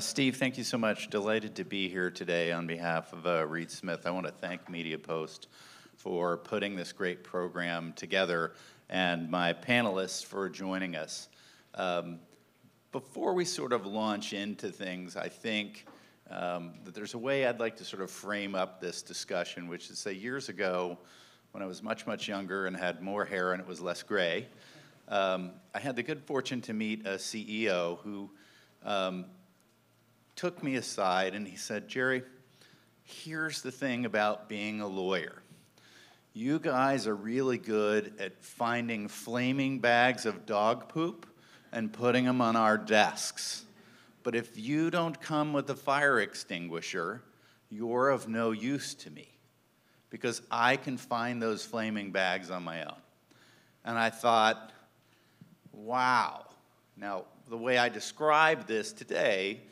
Steve, thank you so much. Delighted to be here today on behalf of ReedSmith. I want to thank MediaPost for putting this great program together and my panelists for joining us. Before we sort of launch into things, I think that there's a way I'd like to sort of frame up this discussion, which is, say, years ago, when I was much, much younger and had more hair and it was less gray, I had the good fortune to meet a CEO who took me aside and he said, Jerry, here's the thing about being a lawyer. You guys are really good at finding flaming bags of dog poop and putting them on our desks. But if you don't come with a fire extinguisher, you're of no use to me, because I can find those flaming bags on my own. And I thought, wow. Now, the way I describe this today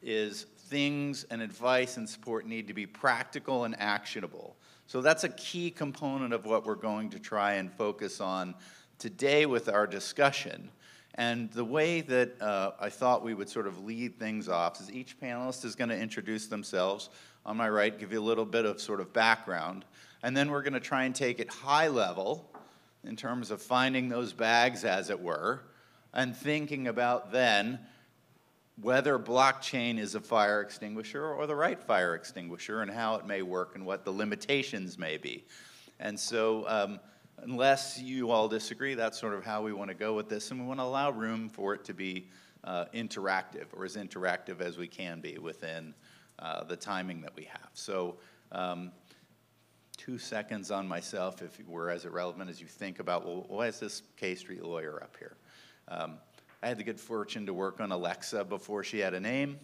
is things and advice and support need to be practical and actionable. So that's a key component of what we're going to try and focus on today with our discussion. And the way that I thought we would sort of lead things off is each panelist is going to introduce themselves. On my right, give you a little bit of sort of background. And then we're going to try and take it high level in terms of finding those bags, as it were, and thinking about then whether blockchain is a fire extinguisher or the right fire extinguisher and how it may work and what the limitations may be. And so unless you all disagree, that's sort of how we want to go with this, and we want to allow room for it to be interactive, or as interactive as we can be within the timing that we have. So 2 seconds on myself, if we're as irrelevant as you think about, well, why is this K Street lawyer up here? I had the good fortune to work on Alexa before she had a name,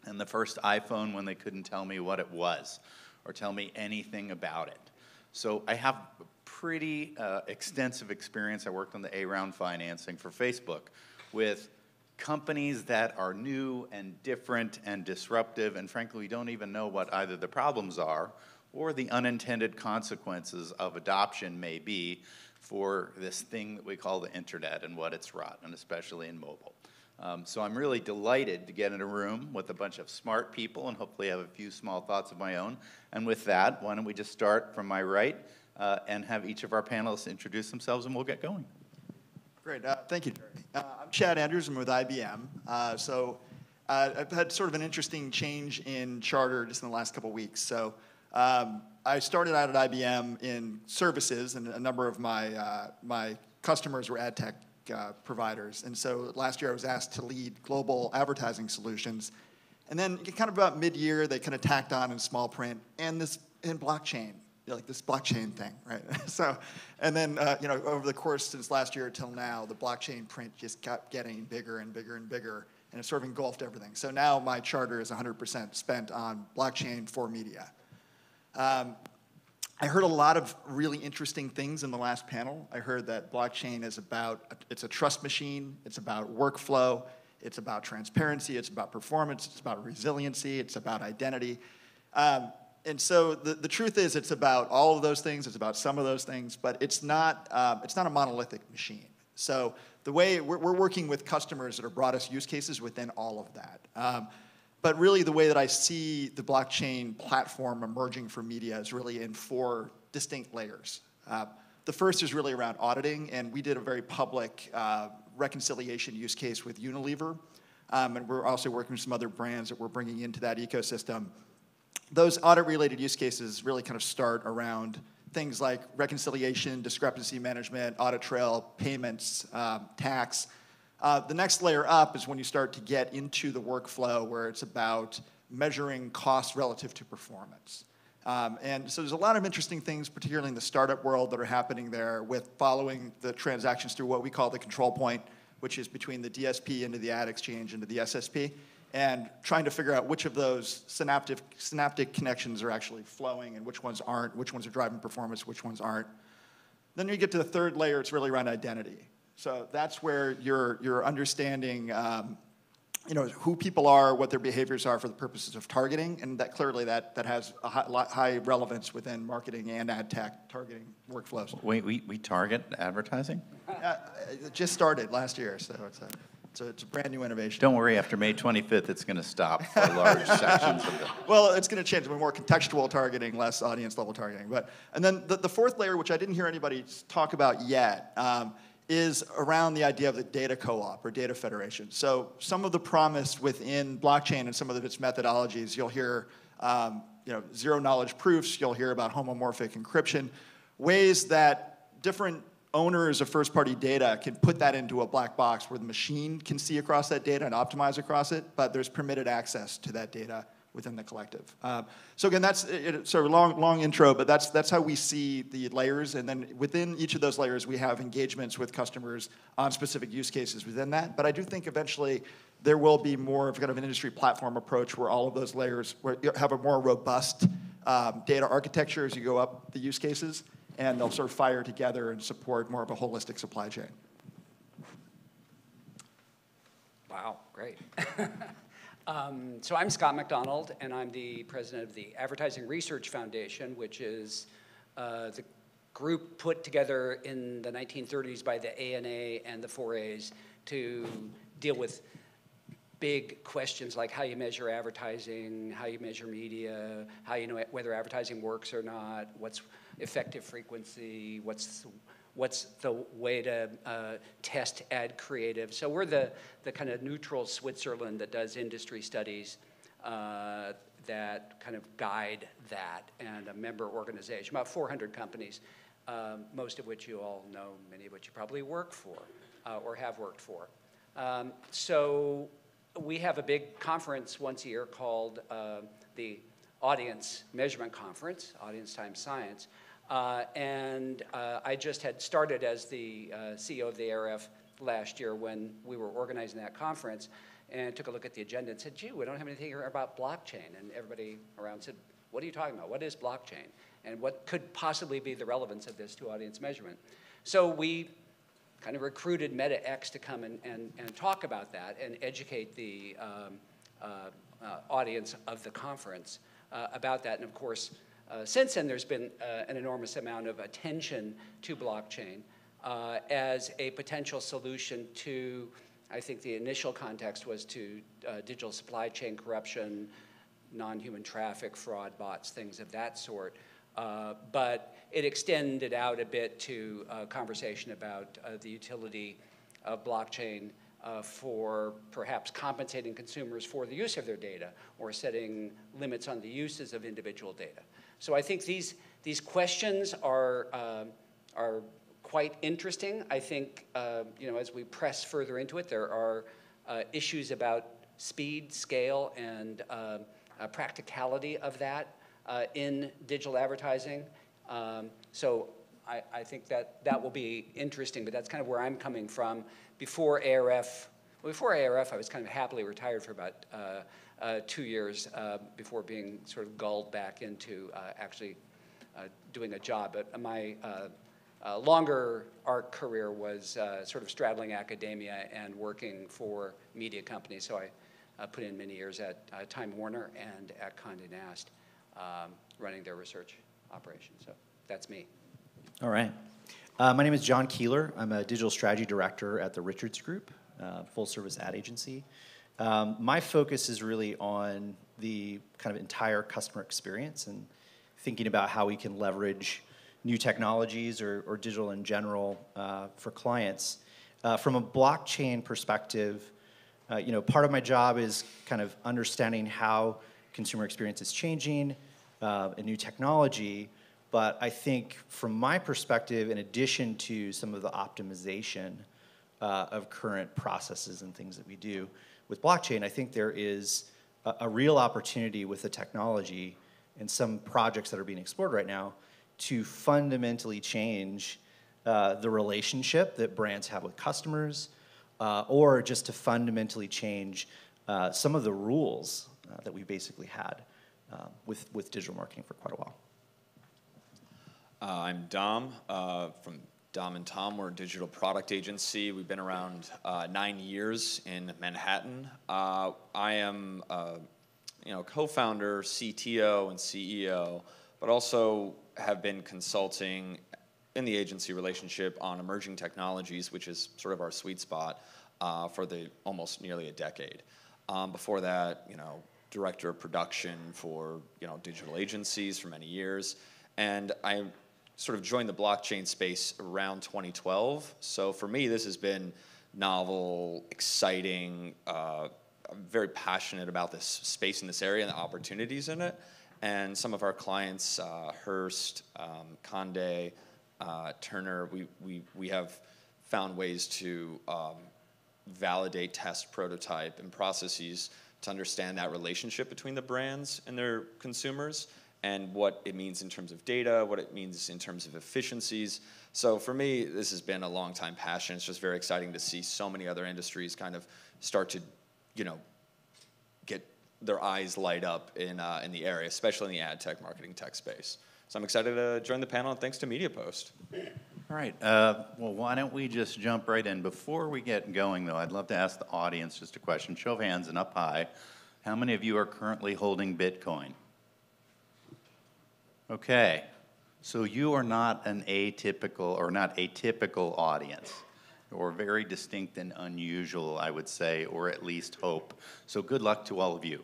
and the first iPhone when they couldn't tell me what it was or tell me anything about it. So I have pretty extensive experience. I worked on the A-round financing for Facebook with companies that are new and different and disruptive, and frankly, we don't even know what either the problems are or the unintended consequences of adoption may be for this thing that we call the internet and what it's wrought, and especially in mobile. So I'm really delighted to get in a room with a bunch of smart people and hopefully have a few small thoughts of my own. And with that, why don't we just start from my right and have each of our panelists introduce themselves, and we'll get going. Great. Thank you, Jerry. I'm Chad Andrews. I'm with IBM. I've had sort of an interesting change in charter just in the last couple of weeks. So I started out at IBM in services, and a number of my customers were ad tech providers. And so last year I was asked to lead global advertising solutions. And then kind of about mid-year, they kind of tacked on in small print and blockchain, like this blockchain thing, right? So, and then over the course since last year till now, the blockchain print just kept getting bigger and bigger and bigger, and it sort of engulfed everything. So now my charter is 100% spent on blockchain for media. I heard a lot of really interesting things in the last panel. I heard that blockchain is it's a trust machine, it's about workflow, it's about transparency, it's about performance, it's about resiliency, it's about identity. And so the truth is it's about all of those things, it's about some of those things, but it's not a monolithic machine. So the way we're working with customers that have brought us use cases within all of that. But really the way that I see the blockchain platform emerging for media is really in 4 distinct layers. The first is really around auditing, and we did a very public reconciliation use case with Unilever, and we're also working with some other brands that we're bringing into that ecosystem. Those audit-related use cases really kind of start around things like reconciliation, discrepancy management, audit trail, payments, tax. The next layer up is when you start to get into the workflow where it's about measuring cost relative to performance. And so there's a lot of interesting things, particularly in the startup world, that are happening there with following the transactions through what we call the control point, which is between the DSP into the ad exchange into the SSP, and trying to figure out which of those synaptic connections are actually flowing and which ones aren't, which ones are driving performance, which ones aren't. Then you get to the third layer, it's really around identity. So that's where you're understanding who people are, what their behaviors are for the purposes of targeting, and that clearly that has a high relevance within marketing and ad tech targeting workflows. Wait, we target advertising? It just started last year, so it's It's a brand new innovation. Don't worry, after May 25th, it's going to stop for large sections of the... Well, it's going to change. More contextual targeting, less audience level targeting. And then the fourth layer, which I didn't hear anybody talk about yet, is around the idea of the data co-op or data federation. So some of the promise within blockchain and some of its methodologies, you'll hear zero knowledge proofs, you'll hear about homomorphic encryption, ways that different owners of first-party data can put that into a black box where the machine can see across that data and optimize across it, but there's permitted access to that data within the collective. So again, that's sort of long intro, but that's how we see the layers, and then within each of those layers, we have engagements with customers on specific use cases within that. But I do think eventually there will be more of kind of an industry platform approach where all of those layers have a more robust data architecture as you go up the use cases, and they'll sort of fire together and support more of a holistic supply chain. Wow, great. So I'm Scott McDonald, and I'm the president of the Advertising Research Foundation, which is the group put together in the 1930s by the ANA and the 4As to deal with big questions like how you measure advertising, how you measure media, how you know whether advertising works or not, what's effective frequency, what's the way to test ad creative. So we're the kind of neutral Switzerland that does industry studies that kind of guide that, and a member organization, about 400 companies, most of which you all know, many of which you probably work for or have worked for. So we have a big conference once a year called the Audience Measurement Conference, Audience Times Science. And I just had started as the CEO of the ARF last year when we were organizing that conference, and took a look at the agenda and said, gee, we don't have anything here about blockchain. And everybody around said, what are you talking about? What is blockchain? And what could possibly be the relevance of this to audience measurement? So we kind of recruited MetaX to come and talk about that and educate the audience of the conference about that. And of course, since then, there's been an enormous amount of attention to blockchain as a potential solution to, I think the initial context was to digital supply chain corruption, non-human traffic, fraud, bots, things of that sort. But it extended out a bit to a conversation about the utility of blockchain for perhaps compensating consumers for the use of their data or setting limits on the uses of individual data. So I think these questions are quite interesting. I think as we press further into it, there are issues about speed, scale, and practicality of that in digital advertising. So I think that will be interesting, but that's kind of where I'm coming from. Before ARF, I was kind of happily retired for about 2 years before being sort of gulled back into actually doing a job. But my longer arc career was sort of straddling academia and working for media companies. So I put in many years at Time Warner and at Condé Nast, running their research operation. So that's me. All right. My name is John Keehler. I'm a digital strategy director at the Richards Group, full-service ad agency. My focus is really on the kind of entire customer experience and thinking about how we can leverage new technologies or digital in general for clients. From a blockchain perspective, part of my job is kind of understanding how consumer experience is changing, and new technology. But I think from my perspective, in addition to some of the optimization of current processes and things that we do with blockchain, I think there is a real opportunity with the technology and some projects that are being explored right now to fundamentally change the relationship that brands have with customers, or just to fundamentally change some of the rules that we basically had with digital marketing for quite a while. I'm Dom from Dom and Tom. We're a digital product agency. We've been around 9 years in Manhattan. I am co-founder, CTO, and CEO, but also have been consulting in the agency relationship on emerging technologies, which is sort of our sweet spot. for the almost nearly a decade. Before that, director of production for digital agencies for many years, and I sort of joined the blockchain space around 2012. So for me, this has been novel, exciting. I'm very passionate about this space in this area and the opportunities in it. And some of our clients, Hearst, Conde, Turner, we have found ways to validate, test, prototype, and processes to understand that relationship between the brands and their consumers, and what it means in terms of data, what it means in terms of efficiencies. So for me, this has been a long time passion. It's just very exciting to see so many other industries kind of start to, get their eyes light up in the area, especially in the ad tech, marketing tech space. So I'm excited to join the panel, and thanks to MediaPost. All right, well, why don't we just jump right in. Before we get going, though, I'd love to ask the audience just a question. Show of hands and up high. How many of you are currently holding Bitcoin? Okay, so you are not an atypical, or not a typical audience, or very distinct and unusual, I would say, or at least hope. So good luck to all of you.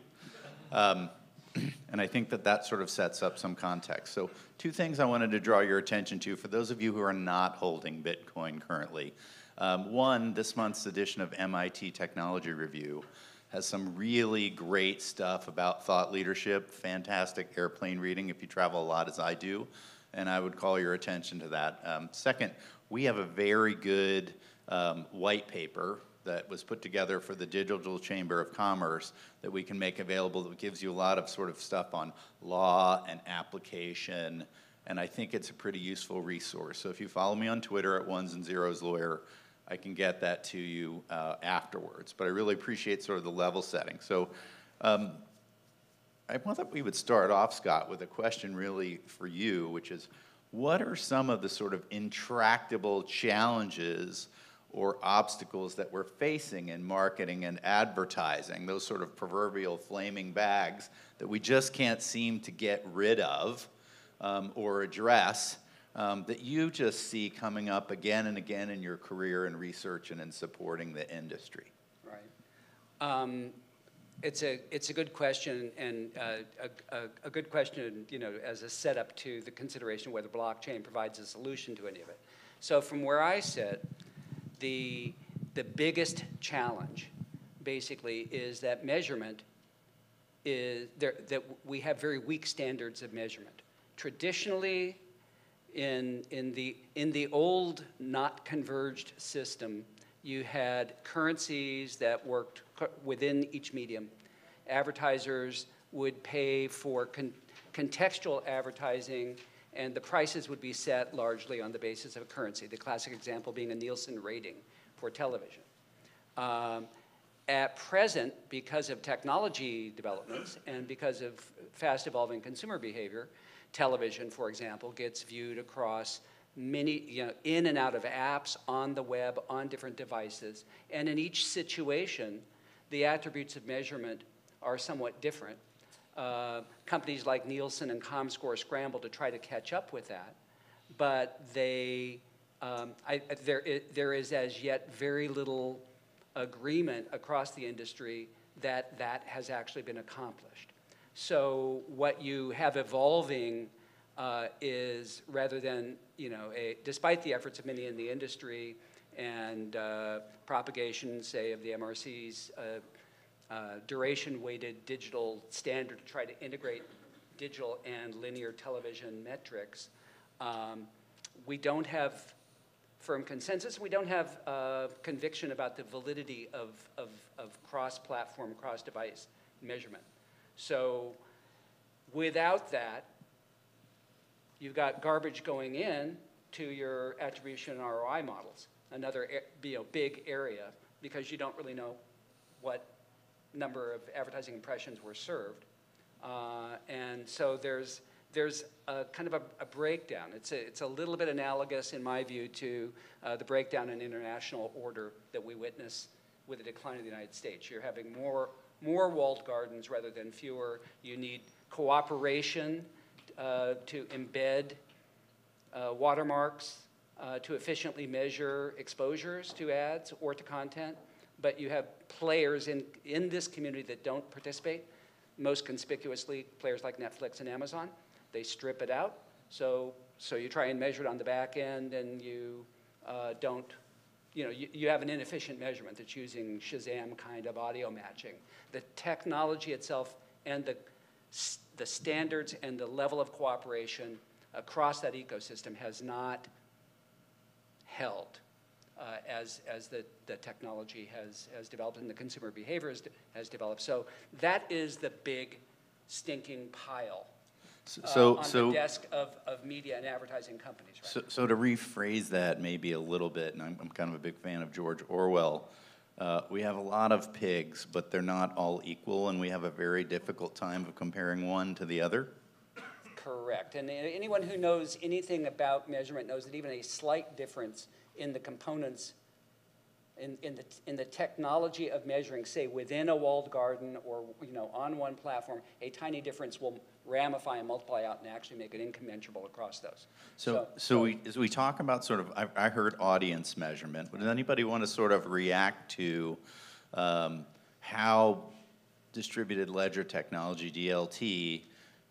And I think that sort of sets up some context. So two things I wanted to draw your attention to for those of you who are not holding Bitcoin currently. One, this month's edition of MIT Technology Review has some really great stuff about thought leadership, fantastic airplane reading if you travel a lot as I do, and I would call your attention to that. Second, we have a very good white paper that was put together for the Digital Chamber of Commerce that we can make available that gives you a lot of sort of stuff on law and application, and I think it's a pretty useful resource. So if you follow me on Twitter at Ones and Zeros Lawyer, I can get that to you afterwards. But I really appreciate sort of the level setting. So I thought we would start off, Scott, with a question really for you, which is, what are some of the sort of intractable challenges or obstacles that we're facing in marketing and advertising, those sort of proverbial flaming bags that we just can't seem to get rid of or address, that you just see coming up again and again in your career in research and in supporting the industry? Right. It's a good question, and a good question, as a setup to the consideration whether blockchain provides a solution to any of it. So from where I sit, the biggest challenge, basically, is that measurement is that we have very weak standards of measurement. Traditionally, in the old not converged system, you had currencies that worked within each medium. Advertisers would pay for contextual advertising, and the prices would be set largely on the basis of a currency, the classic example being a Nielsen rating for television. At present, because of technology developments and because of fast evolving consumer behavior, television, for example, gets viewed across many, in and out of apps, on the web, on different devices. And in each situation, the attributes of measurement are somewhat different. Companies like Nielsen and Comscore scramble to try to catch up with that, but there is as yet very little agreement across the industry that has actually been accomplished. So what you have evolving is, rather than, despite the efforts of many in the industry and propagation, say, of the MRC's duration-weighted digital standard to try to integrate digital and linear television metrics, we don't have firm consensus. We don't have conviction about the validity of cross-platform, cross-device measurement. So without that, you've got garbage going in to your attribution and ROI models, another big area, because you don't really know what number of advertising impressions were served. And so there's a kind of a breakdown. It's a little bit analogous, in my view, to the breakdown in international order that we witness with the decline of the United States. You're having more walled gardens rather than fewer. You need cooperation to embed watermarks to efficiently measure exposures to ads or to content. but you have players in this community that don't participate. Most conspicuously, players like Netflix and Amazon. They strip it out. So you try and measure it on the back end, and you don't, you have an inefficient measurement that's using Shazam kind of audio matching. The technology itself and the standards and the level of cooperation across that ecosystem has not held as the technology has developed and the consumer behavior has developed. So that is the big stinking pile on the desk of media and advertising companies. Right? So to rephrase that maybe a little bit, and I'm kind of a big fan of George Orwell, we have a lot of pigs, but they're not all equal, and we have a very difficult time of comparing one to the other. Correct. And anyone who knows anything about measurement knows that even a slight difference in the components, in the technology of measuring, say within a walled garden or on one platform, a tiny difference will ramify and multiply out and actually make it incommensurable across those. As we talk about sort of, I heard audience measurement. Would anybody want to sort of react to how distributed ledger technology, DLT,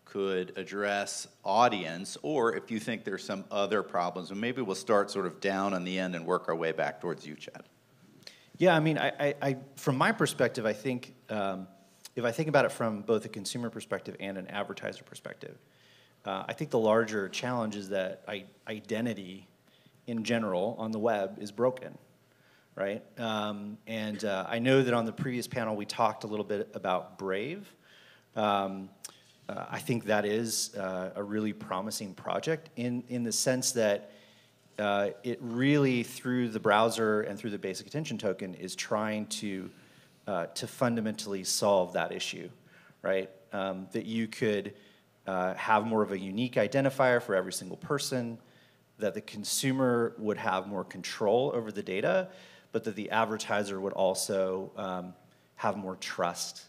could address audience, or if you think there's some other problems, and maybe we'll start sort of down on the end and work our way back towards you, Chad. Yeah, I mean, I from my perspective, I think if I think about it from both a consumer perspective and an advertiser perspective, I think the larger challenge is that identity in general on the web is broken, right? I know that on the previous panel we talked a little bit about Brave. I think that is a really promising project in the sense that it really, through the browser and through the basic attention token, is trying to fundamentally solve that issue, right? That you could have more of a unique identifier for every single person, that the consumer would have more control over the data, but that the advertiser would also have more trust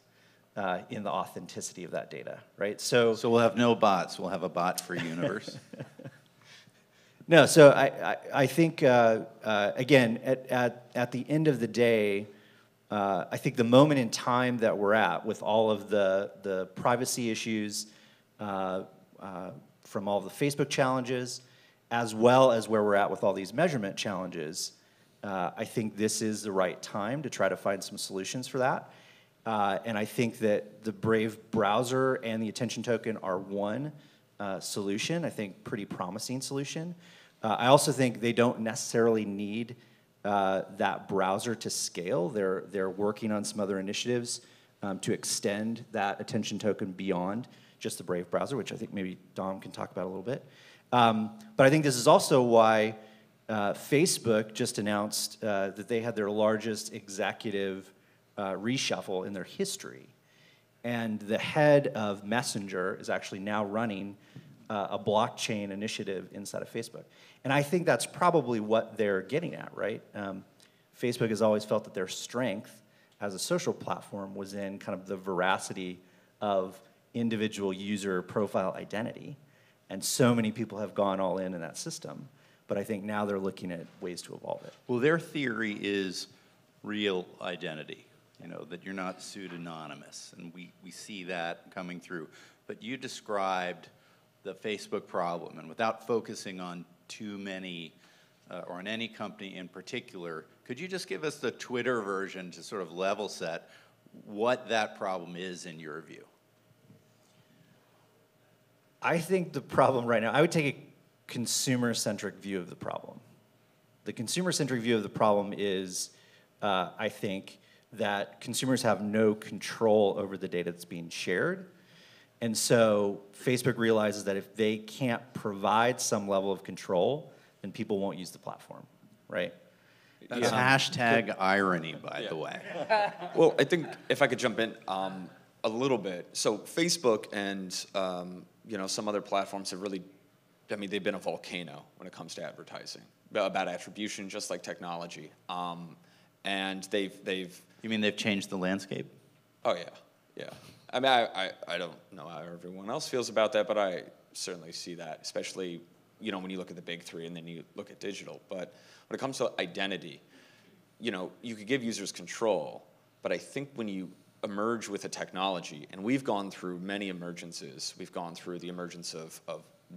in the authenticity of that data, right? So we'll have no bots. We'll have a bot-free universe. No, so I think, again, at the end of the day, I think the moment in time that we're at with all of the privacy issues from all of the Facebook challenges, as well as where we're at with all these measurement challenges, I think this is the right time to try to find some solutions for that. And I think that the Brave browser and the attention token are one solution, I think pretty promising solution. I also think they don't necessarily need that browser to scale. They're working on some other initiatives to extend that attention token beyond just the Brave browser, which I think maybe Dom can talk about a little bit. But I think this is also why Facebook just announced that they had their largest executive reshuffle in their history. And the head of Messenger is actually now running a blockchain initiative inside of Facebook. And I think that's probably what they're getting at, right? Facebook has always felt that their strength as a social platform was in kind of the veracity of individual user profile identity. And so many people have gone all in that system. But I think now they're looking at ways to evolve it. Well, their theory is real identity, that you're not pseudonymous. And we see that coming through. But you described the Facebook problem, and without focusing on too many, or on any company in particular, could you just give us the Twitter version to sort of level set what that problem is in your view? I think the problem right now, I would take a consumer-centric view of the problem. The consumer-centric view of the problem is, I think, that consumers have no control over the data that's being shared. And so Facebook realizes that if they can't provide some level of control, then people won't use the platform, right? That's hashtag irony, by the way. Well, I think if I could jump in a little bit. So Facebook and some other platforms have really, they've been a volcano when it comes to advertising, about attribution, just like technology. And they've. You mean they've changed the landscape? Oh yeah. I mean, I don't know how everyone else feels about that, but I certainly see that, especially when you look at the big three and then you look at digital. But when it comes to identity, you could give users control, but I think when you emerge with a technology, and we've gone through many emergences. We've gone through the emergence of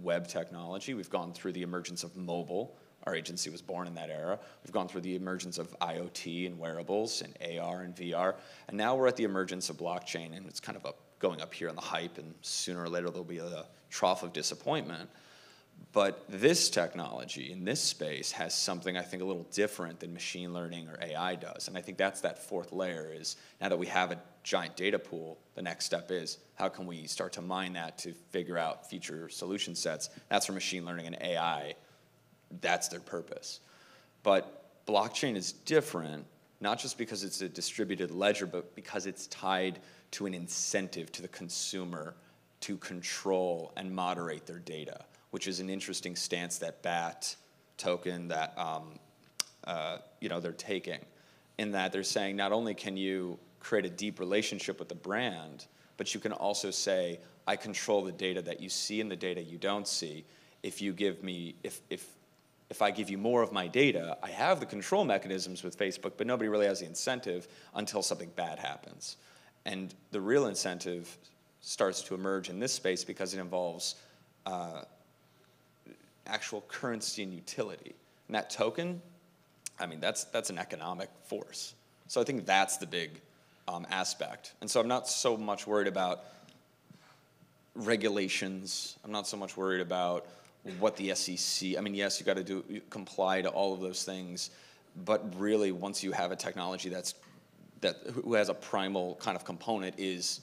web technology. We've gone through the emergence of mobile. Our agency was born in that era. We've gone through the emergence of IoT and wearables and AR and VR. And now we're at the emergence of blockchain, and it's kind of going up here on the hype, and sooner or later there'll be a trough of disappointment. But this technology in this space has something I think a little different than machine learning or AI does. And I think that's that fourth layer is now that we have a giant data pool, the next step is how can we start to mine that to figure out future solution sets. That's where machine learning and AI, that's their purpose. But blockchain is different, not just because it's a distributed ledger, but because it's tied to an incentive to the consumer to control and moderate their data, which is an interesting stance that BAT token that they're taking, in that they're saying not only can you create a deep relationship with the brand, but you can also say, I control the data that you see and the data you don't see. If you give me, if I give you more of my data, I have the control mechanisms with Facebook, but nobody really has the incentive until something bad happens. And the real incentive starts to emerge in this space because it involves actual currency and utility. And that token, I mean, that's an economic force. So I think that's the big aspect. And so I'm not so much worried about regulations. I'm not so much worried about what the SEC, I mean, yes, you got to comply to all of those things, but really once you have a technology who has a primal kind of component is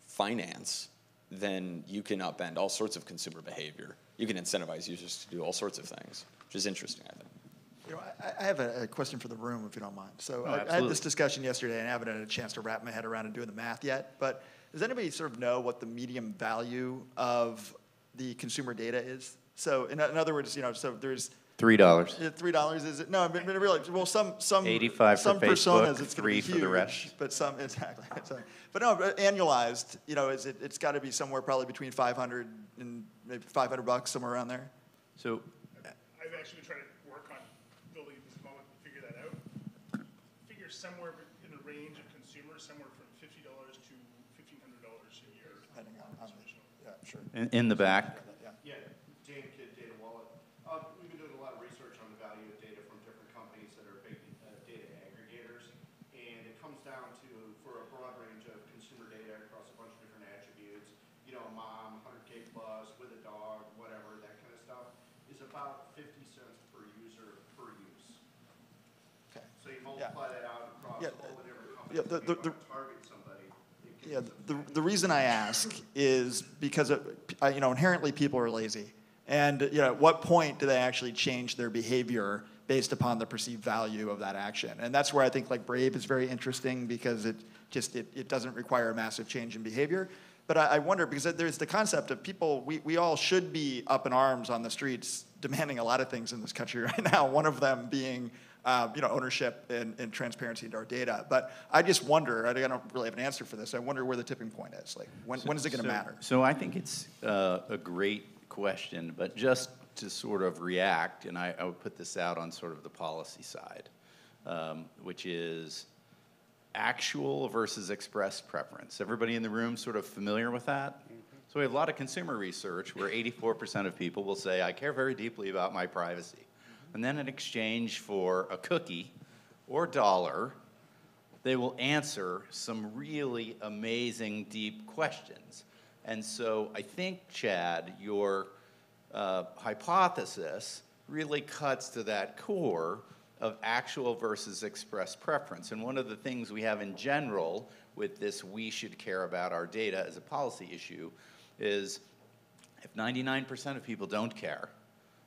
finance, then you can upend all sorts of consumer behavior. You can incentivize users to do all sorts of things, which is interesting, I think. I have a question for the room, if you don't mind. So Oh, I had this discussion yesterday, and I haven't had a chance to wrap my head around and doing the math yet. But does anybody sort of know what the medium value of the consumer data is? So in other words, so there's $3. $3 is it? No, I mean, really. Well, some 85 for some personas Facebook, it's going to be $3 for huge, the rest. but some exactly. But no, annualized, it's got to be somewhere probably between 500 and maybe $500, somewhere around there. So I've actually been trying to work on building this model to figure that out. Figure somewhere in the range of consumers, somewhere from $50 to $1,500 a year. Depending on yeah, sure. in the back, Yeah, Jane Kidd, Data Wallet. We've been doing a lot of research on the value of data from different companies that are big data aggregators, and it comes down to, for a broad range of consumer data across a bunch of different attributes, a mom, 100K plus, with a dog, whatever, that kind of stuff, is about 50 cents per user per use. Okay. So you multiply that out across all the different companies, yeah, if you want to target somebody. Yeah, the reason I ask is because inherently people are lazy, and at what point do they actually change their behavior based upon the perceived value of that action? And that's where I think like Brave is very interesting because it doesn't require a massive change in behavior. But I wonder, because there's the concept of people, we all should be up in arms on the streets demanding a lot of things in this country right now, one of them being ownership and transparency into our data. But I just wonder, I don't really have an answer for this, I wonder where the tipping point is. Like, when is it going to matter? So I think it's a great question, but just to sort of react, and I would put this out on sort of the policy side, which is actual versus expressed preference. Everybody in the room sort of familiar with that? Mm-hmm. So we have a lot of consumer research where 84% of people will say, I care very deeply about my privacy. Mm-hmm. And then in exchange for a cookie or dollar, they will answer some really amazing, deep questions. And so I think, Chad, your hypothesis really cuts to that core of actual versus expressed preference. And one of the things we have in general with this we should care about our data as a policy issue is if 99% of people don't care,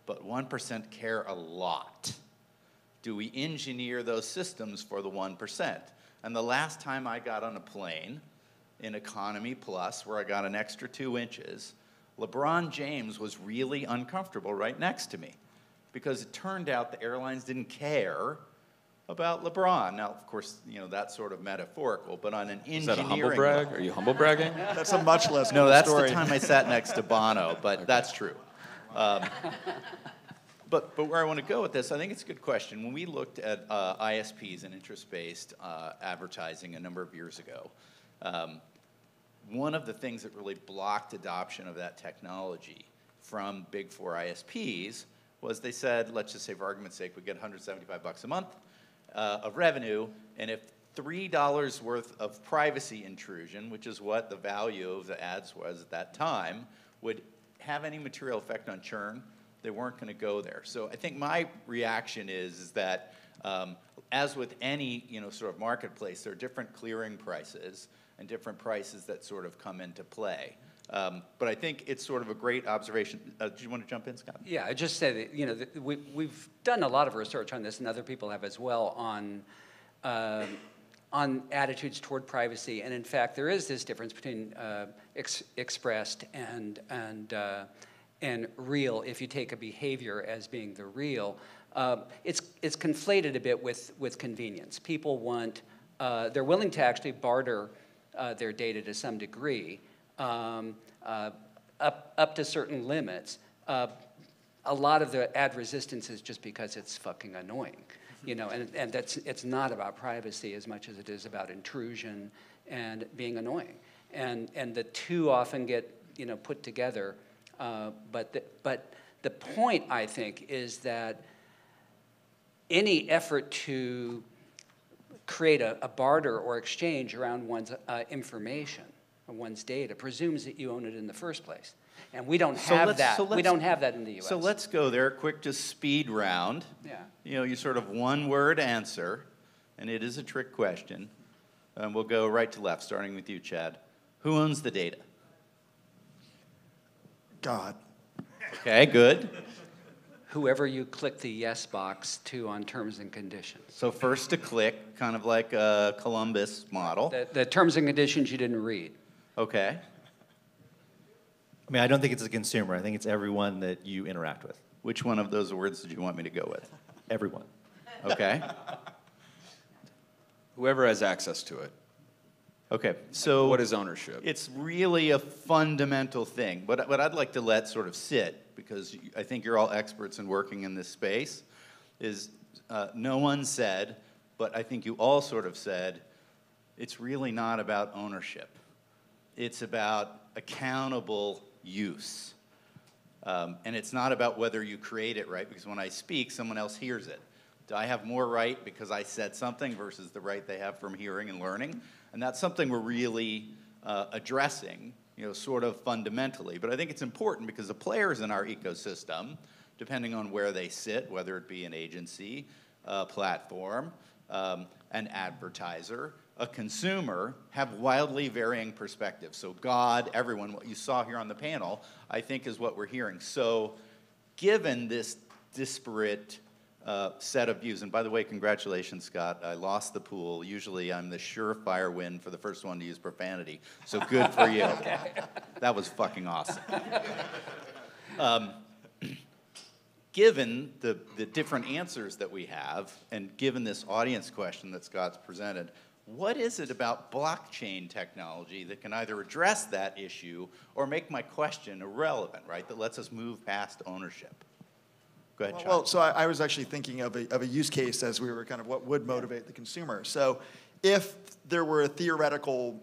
but 1% care a lot, do we engineer those systems for the 1%? And the last time I got on a plane in Economy Plus, where I got an extra 2 inches, LeBron James was really uncomfortable right next to me, because it turned out the airlines didn't care about LeBron. Now, of course, that's sort of metaphorical, but on an engineering... Is that a humble brag? Are you humble bragging? That's a much less No, that's story. the time I sat next to Bono, but that's true. But where I want to go with this, I think it's a good question. When we looked at ISPs and interest-based advertising a number of years ago, one of the things that really blocked adoption of that technology from big four ISPs was they said, let's just say for argument's sake, we get $175 a month of revenue, and if $3 worth of privacy intrusion, which is what the value of the ads was at that time, would have any material effect on churn, they weren't going to go there. So I think my reaction is that, as with any sort of marketplace, there are different clearing prices and different prices that sort of come into play. But I think it's sort of a great observation. Do you want to jump in, Scott? Yeah, I just say that we've done a lot of research on this, and other people have as well on attitudes toward privacy. And in fact, there is this difference between expressed and real. If you take a behavior as being the real, it's conflated a bit with convenience. People want they're willing to actually barter their data to some degree. Up to certain limits. A lot of the ad resistance is just because it's fucking annoying, and it's not about privacy as much as it is about intrusion and being annoying, and the two often get put together. But the point, I think, is that any effort to create a barter or exchange around one's information, one's data, presumes that you own it in the first place. And we don't have that. We don't have that in the U.S. So let's go there, quick just speed round. Yeah. You sort of one-word answer, and it is a trick question. We'll go right to left, starting with you, Chad. Who owns the data? God. Okay, good. Whoever you click the yes box to on terms and conditions. So first to click, kind of like a Columbus model. The terms and conditions you didn't read. Okay. I mean, I don't think it's a consumer. I think it's everyone that you interact with. Which one of those words did you want me to go with? Everyone. Okay. Whoever has access to it. Okay, so What is ownership? it's really a fundamental thing. But I'd like to let sort of sit, because I think you're all experts in working in this space, is no one said, but I think you all sort of said, it's really not about ownership. It's about accountable use. And it's not about whether you create it, right? Because when I speak, someone else hears it. Do I have more right because I said something versus the right they have from hearing and learning? And that's something we're really addressing, sort of fundamentally. But I think it's important because the players in our ecosystem, depending on where they sit, whether it be an agency, a platform, an advertiser, a consumer, have wildly varying perspectives. So God, everyone, what you saw here on the panel, I think is what we're hearing. So given this disparate set of views, and by the way, congratulations, Scott. I lost the pool. Usually I'm the surefire win for the first one to use profanity. So good for you. That was fucking awesome. Given the different answers that we have, and given this audience question that Scott's presented, what is it about blockchain technology that can either address that issue or make my question irrelevant, right? That lets us move past ownership. Go ahead, John. Well, so I was actually thinking of a use case as we were kind of what would motivate the consumer. So if there were a theoretical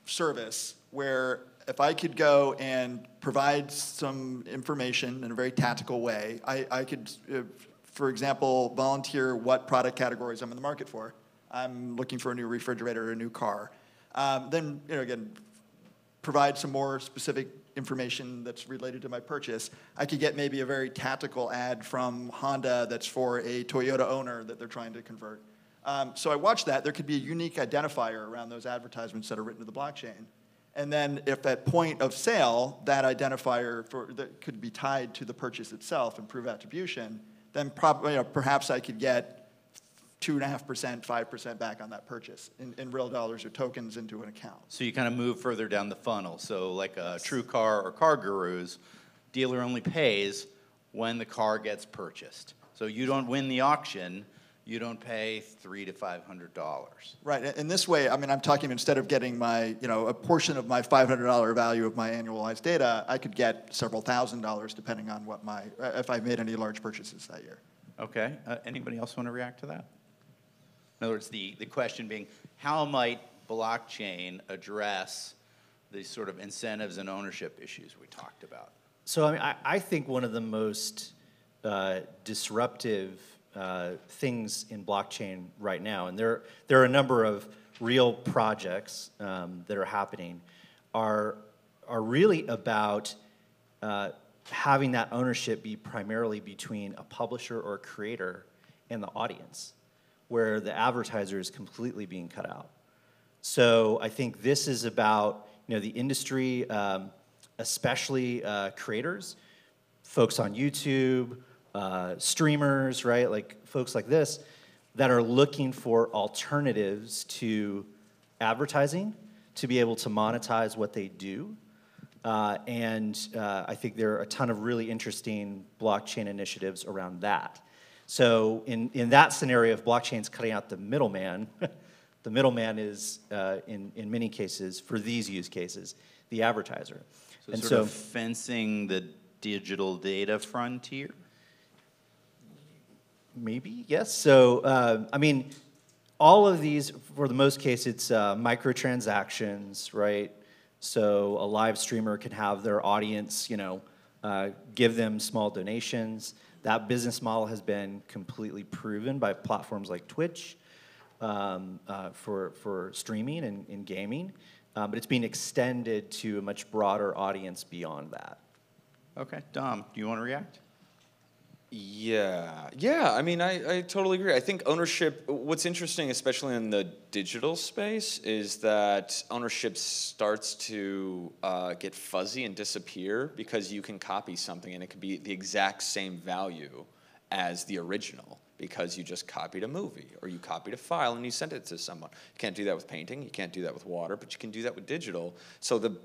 service where if I could go and provide some information in a very tactical way, I could, for example, volunteer what product categories I'm in the market for. I'm looking for a new refrigerator or a new car. Then, again, provide some more specific information that's related to my purchase. I could get maybe a very tactical ad from Honda that's for a Toyota owner that they're trying to convert. So I watched that. There could be a unique identifier around those advertisements that are written to the blockchain. And then if at point of sale, that identifier that could be tied to the purchase itself and prove attribution, then perhaps I could get 2.5%, 5% back on that purchase in real dollars or tokens into an account. So you kind of move further down the funnel. So like a TrueCar or Car Gurus, dealer only pays when the car gets purchased. So you don't win the auction, you don't pay $300 to $500. Right, in this way, I mean, I'm talking instead of getting my, a portion of my $500 value of my annualized data, I could get several $1,000s depending on what if I made any large purchases that year. Okay, anybody else want to react to that? In other words, the question being, how might blockchain address these sort of incentives and ownership issues we talked about? So I mean, I think one of the most disruptive things in blockchain right now, and there are a number of real projects that are happening, are really about having that ownership be primarily between a publisher or a creator and the audience, where the advertiser is completely being cut out. So I think this is about the industry, especially creators, folks on YouTube, streamers, right? Like folks like this that are looking for alternatives to advertising to be able to monetize what they do. I think there are a ton of really interesting blockchain initiatives around that. So in that scenario, if blockchain's cutting out the middleman, the middleman is, in many cases, for these use cases, the advertiser. So sort of fencing the digital data frontier? Maybe, yes. So, I mean, all of these, for the most case, it's microtransactions, right? So a live streamer can have their audience, give them small donations. That business model has been completely proven by platforms like Twitch for streaming and gaming. But it's being extended to a much broader audience beyond that. Okay, Dom, do you want to react? Yeah. I mean, I totally agree. I think ownership, what's interesting, especially in the digital space, is that ownership starts to get fuzzy and disappear because you can copy something and it could be the exact same value as the original because you just copied a movie or you copied a file and you sent it to someone. You can't do that with painting, you can't do that with water, but you can do that with digital. So the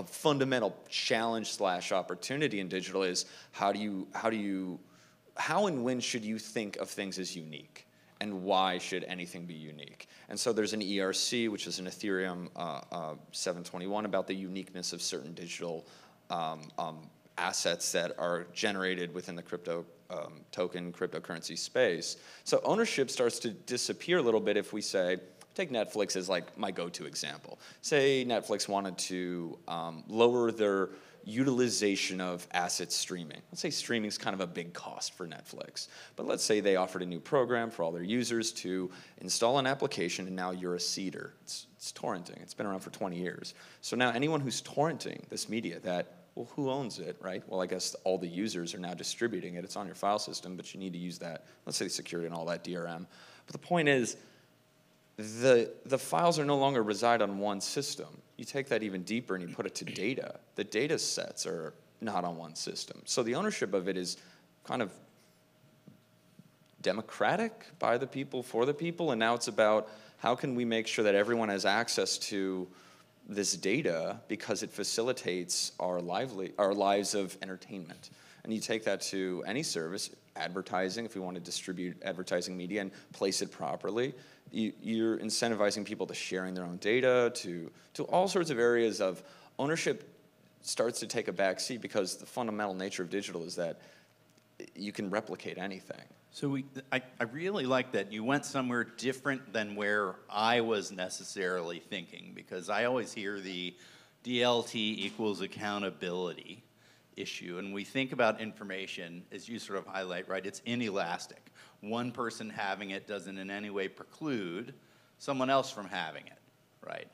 fundamental challenge / opportunity in digital is how and when should you think of things as unique? And why should anything be unique? And so there's an ERC, which is an Ethereum 721, about the uniqueness of certain digital assets that are generated within the crypto token cryptocurrency space. So ownership starts to disappear a little bit if we say, take Netflix as like my go-to example. Say Netflix wanted to lower their utilization of asset streaming. Let's say streaming is kind of a big cost for Netflix, but let's say they offered a new program for all their users to install an application, and now you're a seeder. It's torrenting. It's been around for 20 years. So now anyone who's torrenting this media, well, who owns it, right? Well, I guess all the users are now distributing it. It's on your file system, but you need to use that, let's say security and all that DRM. But the point is, the files are no longer reside on one system. You take that even deeper and you put it to data. The data sets are not on one system. So the ownership of it is kind of democratic, by the people, for the people, and now it's about how can we make sure that everyone has access to this data because it facilitates our lives of entertainment. And you take that to any service, advertising, if we want to distribute advertising media and place it properly, you're incentivizing people to sharing their own data, to all sorts of areas of ownership starts to take a back seat because the fundamental nature of digital is that you can replicate anything. So I really like that you went somewhere different than where I was necessarily thinking, because I always hear the DLT equals accountability issue, and we think about information, as you sort of highlight, right, it's inelastic. One person having it doesn't in any way preclude someone else from having it, right?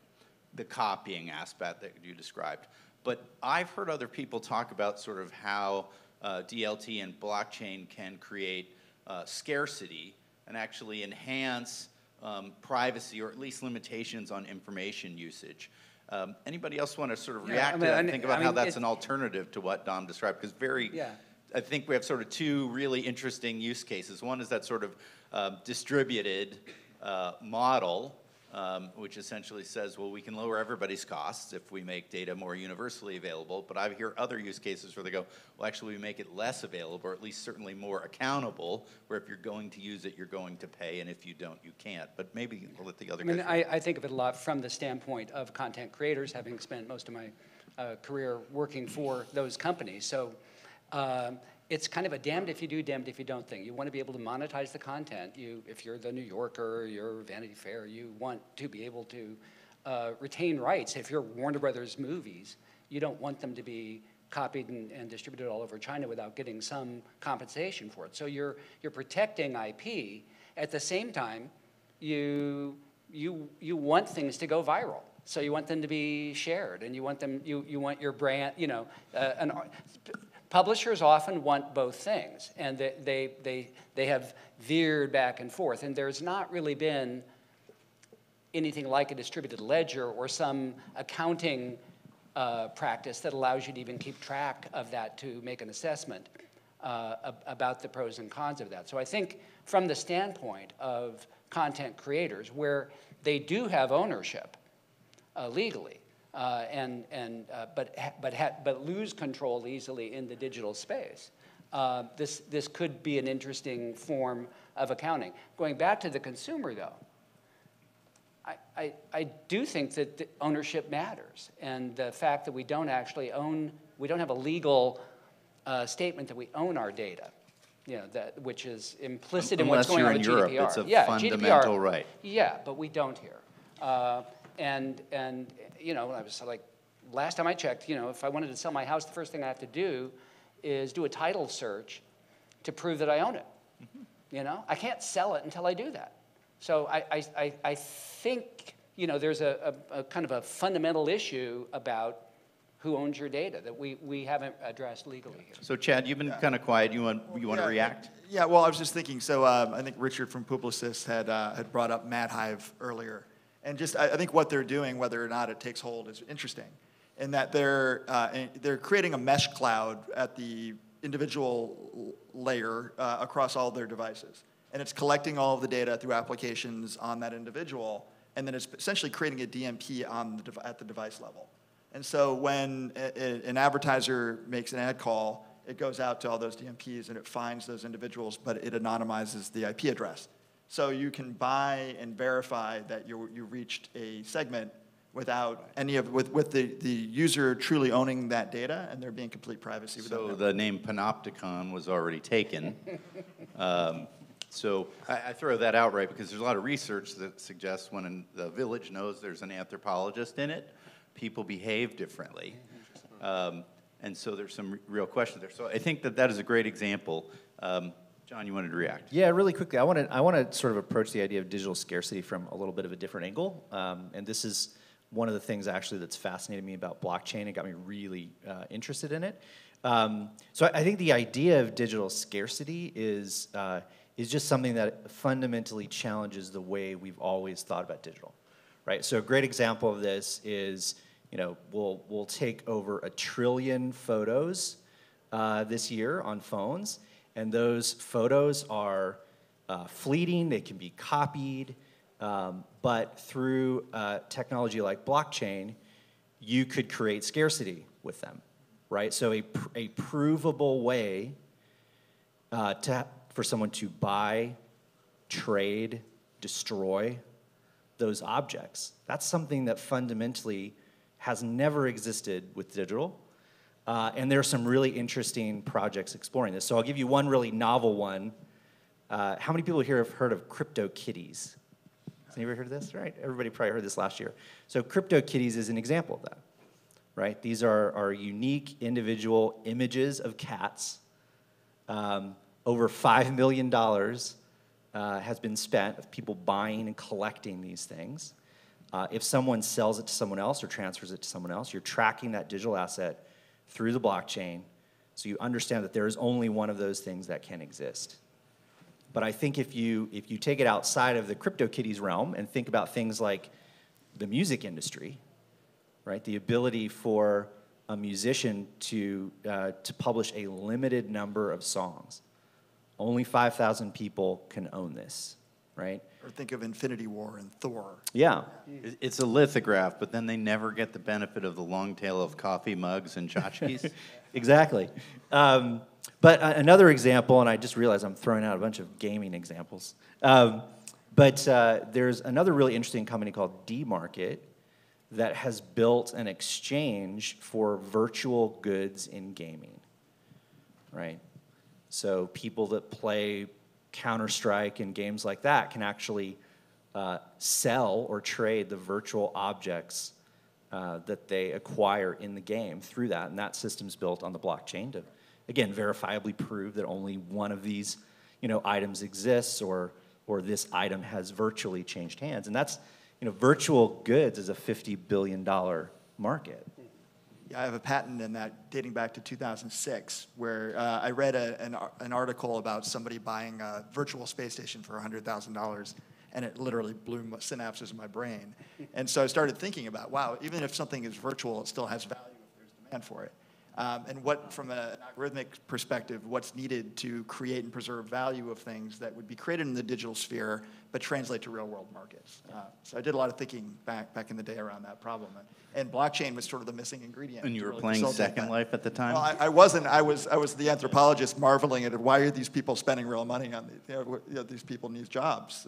The copying aspect that you described. But I've heard other people talk about sort of how DLT and blockchain can create scarcity and actually enhance privacy, or at least limitations on information usage. Anybody else want to sort of react to that and think about how that's an alternative to what Dom described? Because I think we have sort of two really interesting use cases. One is that sort of distributed model which essentially says, well, we can lower everybody's costs if we make data more universally available. But I hear other use cases where they go, well, actually, we make it less available, or at least certainly more accountable, where if you're going to use it, you're going to pay, and if you don't, you can't. But maybe we'll let the other guys. I think of it a lot from the standpoint of content creators, having spent most of my career working for those companies. So it's kind of a damned if you do, damned if you don't thing. You want to be able to monetize the content. If you're the New Yorker, you're Vanity Fair, you want to be able to retain rights. If you're Warner Brothers Movies, you don't want them to be copied and distributed all over China without getting some compensation for it. So you're protecting IP. At the same time, you want things to go viral. So you want them to be shared, and you want them. You want your brand. Publishers often want both things, and they have veered back and forth. And there's not really been anything like a distributed ledger or some accounting practice that allows you to even keep track of that to make an assessment about the pros and cons of that. So I think from the standpoint of content creators, where they do have ownership legally, but lose control easily in the digital space. This could be an interesting form of accounting. Going back to the consumer, though, I do think that the ownership matters, and the fact that we don't actually own, we don't have a legal statement that we own our data, which is implicit in what's going on with GDPR. Unless you're in Europe, it's a fundamental GDPR, right. Yeah, but we don't here. And I was like, last time I checked, if I wanted to sell my house, the first thing I have to do is do a title search to prove that I own it. Mm-hmm. I can't sell it until I do that. So I think, there's a kind of a fundamental issue about who owns your data that we haven't addressed legally here. So Chad, you've been kind of quiet. You want to react? Yeah, well, I was just thinking, so I think Richard from Publicis had brought up MadHive earlier. And just, I think what they're doing, whether or not it takes hold, is interesting, in that they're creating a mesh cloud at the individual layer across all their devices. And it's collecting all of the data through applications on that individual, and then it's essentially creating a DMP at the device level. And so when an advertiser makes an ad call, it goes out to all those DMPs and it finds those individuals, but it anonymizes the IP address. So you can buy and verify that you reached a segment without with the user truly owning that data and there being complete privacy. So the name Panopticon was already taken. So I throw that out, right, because there's a lot of research that suggests when the village knows there's an anthropologist in it, people behave differently. And so there's some real questions there. So I think that is a great example. John, you wanted to react? Yeah, really quickly. I want to sort of approach the idea of digital scarcity from a little bit of a different angle. And this is one of the things actually that's fascinated me about blockchain. It got me really interested in it. So I think the idea of digital scarcity is just something that fundamentally challenges the way we've always thought about digital, right? So a great example of this is, we'll take over 1 trillion photos this year on phones. And those photos are fleeting, they can be copied, but through technology like blockchain, you could create scarcity with them, right? So a provable way for someone to buy, trade, destroy those objects. That's something that fundamentally has never existed with digital. And there are some really interesting projects exploring this. So I'll give you one really novel one. How many people here have heard of CryptoKitties? Has anybody heard of this? Right? Everybody probably heard this last year. So CryptoKitties is an example of that, right? These are unique individual images of cats. Over $5 million has been spent of people buying and collecting these things. If someone sells it to someone else or transfers it to someone else, you're tracking that digital asset through the blockchain, so you understand that there is only one of those things that can exist. But I think if you take it outside of the CryptoKitties realm and think about things like the music industry, right? The ability for a musician to publish a limited number of songs. Only 5,000 people can own this. right? Or think of Infinity War and Thor. Yeah. It's a lithograph, but then they never get the benefit of the long tail of coffee mugs and tchotchkes. Exactly. But another example, and I just realized I'm throwing out a bunch of gaming examples. But there's another really interesting company called D-Market that has built an exchange for virtual goods in gaming, right? So people that play Counter-Strike and games like that can actually sell or trade the virtual objects that they acquire in the game through that, and that system's built on the blockchain to, again, verifiably prove that only one of these, items exists, or this item has virtually changed hands, and that's, virtual goods is a $50 billion market. Yeah, I have a patent in that dating back to 2006, where I read an article about somebody buying a virtual space station for $100,000, and it literally blew synapses in my brain. And so I started thinking about, wow, even if something is virtual, it still has value if there's demand for it. And what, from an algorithmic perspective, what's needed to create and preserve value of things that would be created in the digital sphere, but translate to real-world markets. So I did a lot of thinking back in the day around that problem. And blockchain was sort of the missing ingredient. And you to were really playing facilitate Second that. Life at the time? Well, I wasn't. I was the anthropologist marveling at why are these people spending real money on these people need jobs.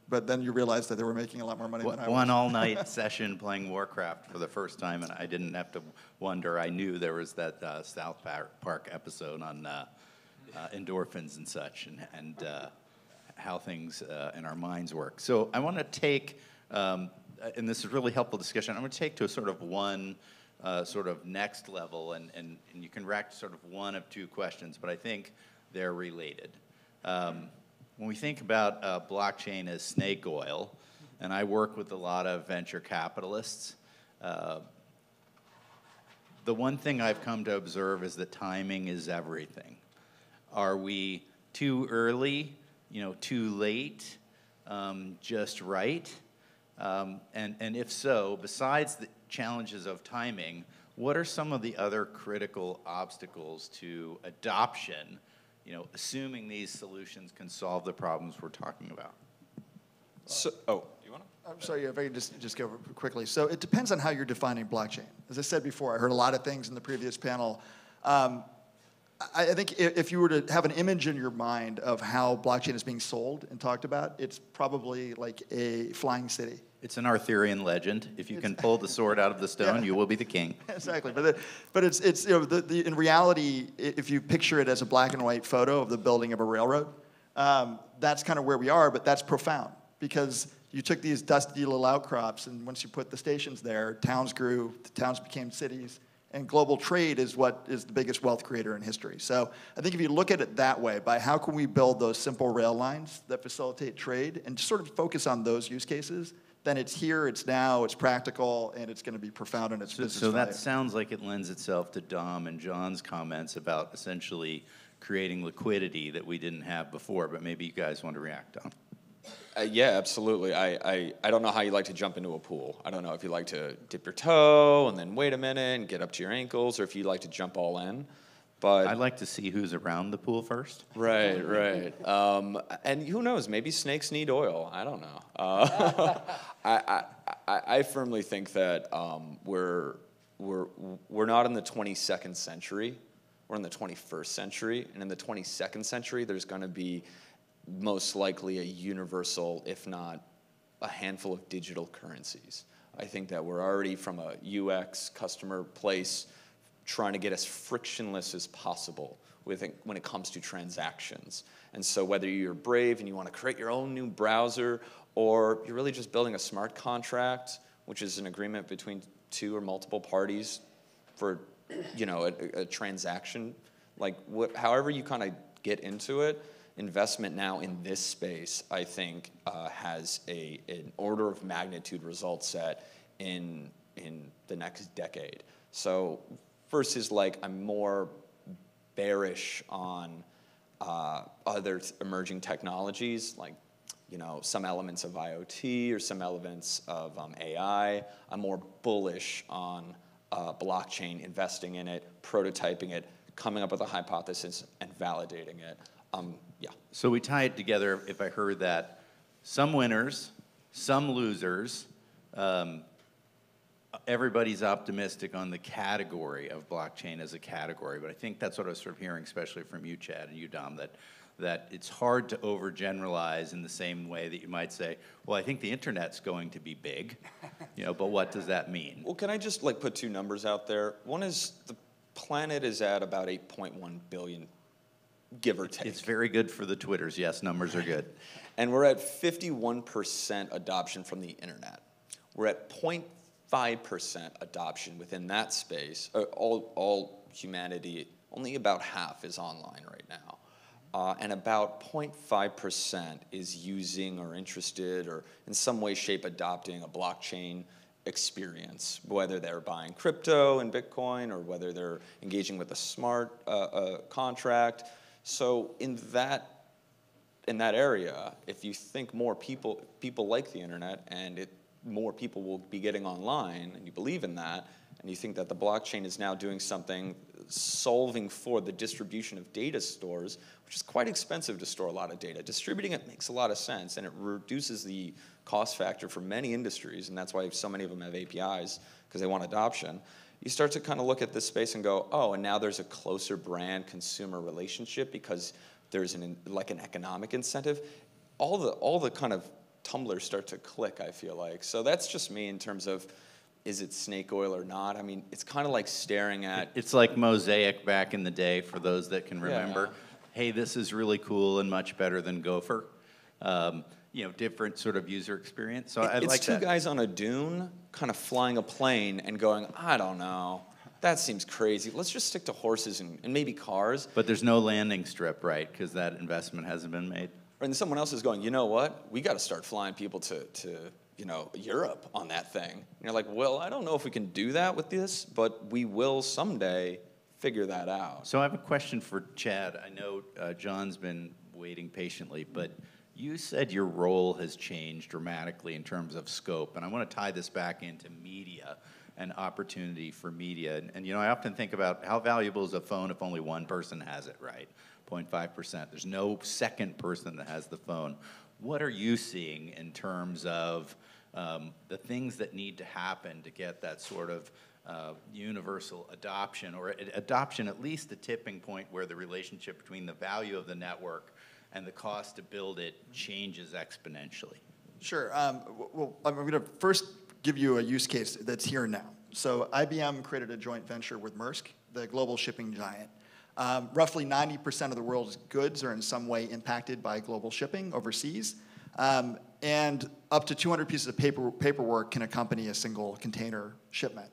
But then you realize that they were making a lot more money than I was. One all-night session playing Warcraft for the first time, and I didn't have to wonder. I knew there was that South Park episode on endorphins and such, and how things in our minds work. So I want to take, and this is really helpful discussion, I'm going to take to a sort of one sort of next level, and you can rack sort of one of two questions, but I think they're related. When we think about blockchain as snake oil, and I work with a lot of venture capitalists, the one thing I've come to observe is that timing is everything. Are we too early, too late, just right? And if so, besides the challenges of timing, what are some of the other critical obstacles to adoption, assuming these solutions can solve the problems we're talking about? So, you want to? I'm sorry, if I could just go quickly. So it depends on how you're defining blockchain. As I said before, I heard a lot of things in the previous panel. I think if you were to have an image in your mind of how blockchain is being sold and talked about, it's probably like a flying city. It's an Arthurian legend. If you can pull the sword out of the stone, you will be the king. Exactly, but it's in reality, if you picture it as a black and white photo of the building of a railroad, that's kind of where we are. But that's profound because you took these dusty little outcrops, and once you put the stations there, towns grew, the towns became cities, and global trade is what is the biggest wealth creator in history. So I think if you look at it that way, by how can we build those simple rail lines that facilitate trade, and just sort of focus on those use cases, then it's here, it's now, it's practical, and it's going to be profound in its business So value. that sounds like it lends itself to Dom and John's comments about essentially creating liquidity that we didn't have before, but maybe you guys want to react on. Yeah, absolutely. I don't know how you like to jump into a pool. I don't know if you like to dip your toe and then wait a minute and get up to your ankles, or if you like to jump all in. But I'd like to see who's around the pool first. Right. And who knows? Maybe snakes need oil. I don't know. I firmly think that we're not in the 22nd century. We're in the 21st century, and in the 22nd century, there's going to be most likely a universal, if not a handful of digital currencies. I think that we're already from a UX customer place trying to get as frictionless as possible when it comes to transactions. And so whether you're brave and you want to create your own new browser, or you're really just building a smart contract, which is an agreement between two or multiple parties for, a transaction, however you kind of get into it, investment now in this space, I think, has an order of magnitude result set in the next decade. So first is I'm more bearish on other emerging technologies, some elements of IoT or some elements of AI. I'm more bullish on blockchain, investing in it, prototyping it, coming up with a hypothesis, and validating it. Yeah. So we tie it together, if I heard that, some winners, some losers. Everybody's optimistic on the category of blockchain as a category, but I think that's what I was sort of hearing, especially from you, Chad, and you, Dom, that it's hard to overgeneralize in the same way that you might say, well, I think the internet's going to be big, but what does that mean? Well, can I just put two numbers out there? One is the planet is at about 8.1 billion, give or take. It's very good for the Twitters. Yes, numbers are good. And we're at 51% adoption from the internet. We're at 0.5% adoption within that space. All humanity, only about half is online right now. And about 0.5% is using or interested or in some way, shape, adopting a blockchain experience, whether they're buying crypto and Bitcoin or whether they're engaging with a smart contract. So in that area, if you think more people like the internet and more people will be getting online, and you believe in that, and you think that the blockchain is now doing something, solving for the distribution of data stores, which is quite expensive to store a lot of data. Distributing it makes a lot of sense, and it reduces the cost factor for many industries, and that's why so many of them have APIs, because they want adoption. You start to kind of look at this space and go, oh, and now there's a closer brand-consumer relationship because there's an economic incentive. All the kind of tumblers start to click, I feel like. So that's just me in terms of, is it snake oil or not? I mean, it's kind of like staring at... It's like Mosaic back in the day, for those that can remember. Yeah. Hey, this is really cool and much better than Gopher. Different sort of user experience. So I like that. It's two guys on a dune kind of flying a plane and going, I don't know, that seems crazy. Let's just stick to horses and maybe cars. But there's no landing strip, right? Because that investment hasn't been made. And someone else is going, you know what? We got to start flying people to Europe on that thing. And you're like, well, I don't know if we can do that with this, but we will someday figure that out. So I have a question for Chad. I know John's been waiting patiently, but you said your role has changed dramatically in terms of scope, and I want to tie this back into media and opportunity for media. And I often think about how valuable is a phone if only one person has it, right? 0.5%. There's no second person that has the phone. What are you seeing in terms of the things that need to happen to get that sort of universal adoption, or adoption at least a tipping point where the relationship between the value of the network and the cost to build it changes exponentially? Sure. Well, I'm going to first give you a use case that's here now. So IBM created a joint venture with Maersk, the global shipping giant. Roughly 90% of the world's goods are in some way impacted by global shipping overseas. And up to 200 pieces of paperwork can accompany a single container shipment.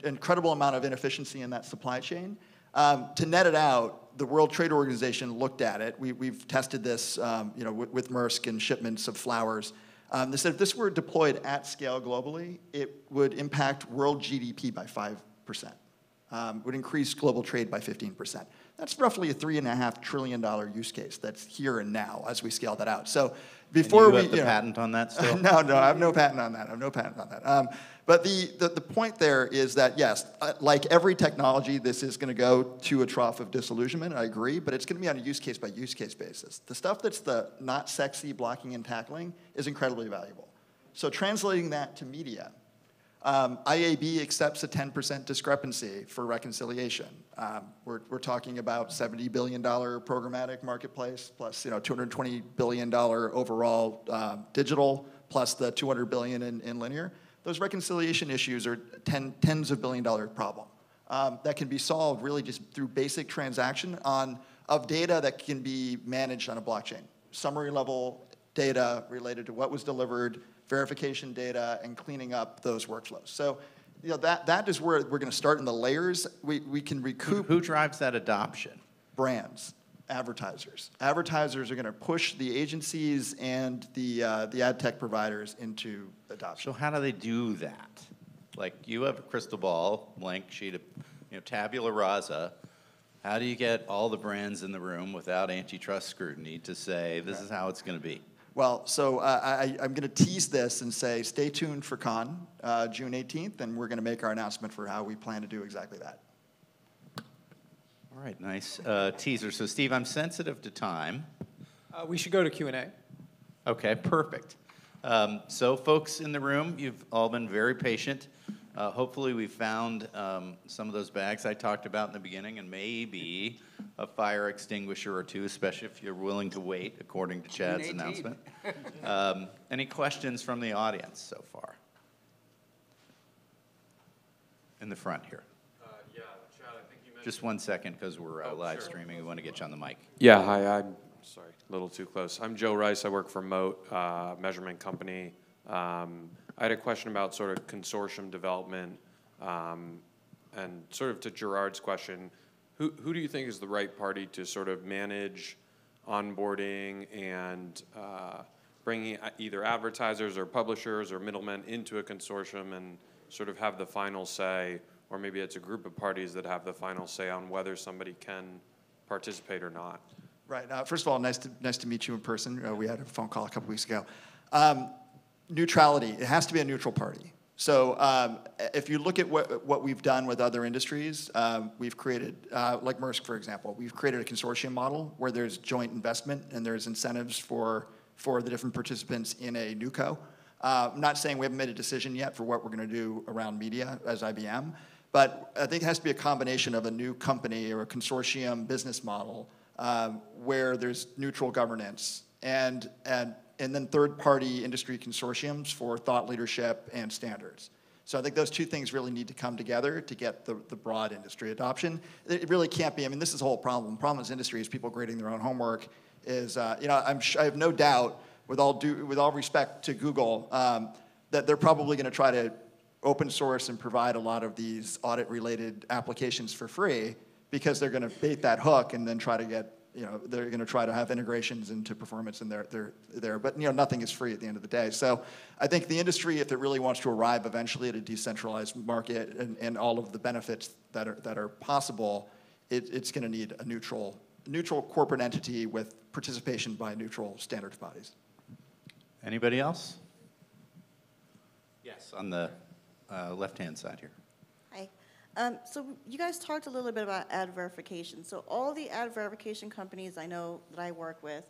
Incredible amount of inefficiency in that supply chain. To net it out, the World Trade Organization looked at it. We've tested this with Maersk and shipments of flowers. They said if this were deployed at scale globally, it would impact world GDP by 5%. Would increase global trade by 15%. That's roughly a $3.5 trillion use case that's here and now as we scale that out. So before you have the patent on that still? No, I have no patent on that. But the point there is that, yes, like every technology, this is going to go to a trough of disillusionment, I agree, but it's going to be on a use case by use case basis. The stuff that's the not sexy blocking and tackling is incredibly valuable. So translating that to media, IAB accepts a 10% discrepancy for reconciliation. We're talking about $70 billion programmatic marketplace, plus $220 billion overall digital, plus the $200 billion in linear. Those reconciliation issues are tens of billion-dollar problem that can be solved really just through basic transaction of data that can be managed on a blockchain. Summary level data related to what was delivered, verification data, and cleaning up those workflows. So that is where we're going to start in the layers. We can recoup. Who drives that adoption? Brands, advertisers. Advertisers are going to push the agencies and the ad tech providers into adoption. So how do they do that? Like, you have a crystal ball, blank sheet of tabula rasa. How do you get all the brands in the room without antitrust scrutiny to say this is how it's going to be? Well, so I'm going to tease this and say stay tuned for Con, June 18th, and we're going to make our announcement for how we plan to do exactly that. All right, nice teaser. So, Steve, I'm sensitive to time. We should go to Q&A. Okay, perfect. So folks in the room, you've all been very patient. Hopefully we found some of those bags I talked about in the beginning, and maybe a fire extinguisher or two, especially if you're willing to wait, according to Chad's announcement. Any questions from the audience so far? In the front here. Yeah, Chad, I think you mentioned... Just 1 second, because we're live sure. streaming. We want to get you on the mic. Yeah, hi, I'm sorry, a little too close. I'm Joe Rice. I work for Moat, measurement company. I had a question about sort of consortium development, and sort of to Gerard's question, who do you think is the right party to sort of manage onboarding and bringing either advertisers or publishers or middlemen into a consortium and sort of have the final say, or maybe it's a group of parties that have the final say on whether somebody can participate or not? Right. First of all, nice to meet you in person. We had a phone call a couple weeks ago. Neutrality. It has to be a neutral party. So if you look at what we've done with other industries, we've created, like Maersk, for example, we've created a consortium model where there's joint investment and there's incentives for the different participants in a newco. I'm not saying we haven't made a decision yet for what we're going to do around media as IBM, but I think it has to be a combination of a new company or a consortium business model where there's neutral governance and then third-party industry consortiums for thought leadership and standards. So I think those two things really need to come together to get the broad industry adoption. It really can't be, I mean, this is the whole problem. The problem with industry is people grading their own homework is, I have no doubt, with all respect to Google, that they're probably going to try to open source and provide a lot of these audit-related applications for free because they're going to bait that hook and then try to get, they're going to try to have integrations into performance in there. But, nothing is free at the end of the day. So I think the industry, if it really wants to arrive eventually at a decentralized market and all of the benefits that are possible, it's going to need a neutral corporate entity with participation by neutral standards bodies. Anybody else? Yes, on the left-hand side here. Hi. So you guys talked a little bit about ad verification. So all the ad verification companies I know that I work with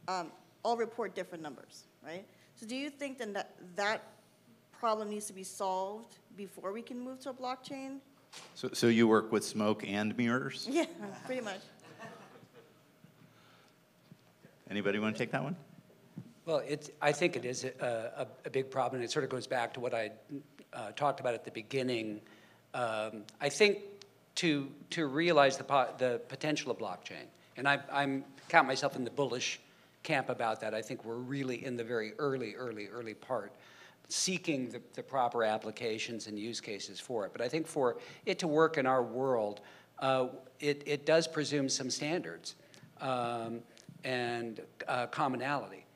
all report different numbers, right? So do you think then that problem needs to be solved before we can move to a blockchain? So you work with smoke and mirrors? Yeah, pretty much. Anybody want to take that one? Well, I think it is a big problem, and it sort of goes back to what I talked about at the beginning. I think to realize the potential of blockchain, and I count myself in the bullish camp about that. I think we're really in the very early part, seeking the proper applications and use cases for it. But I think for it to work in our world, it does presume some standards and commonality.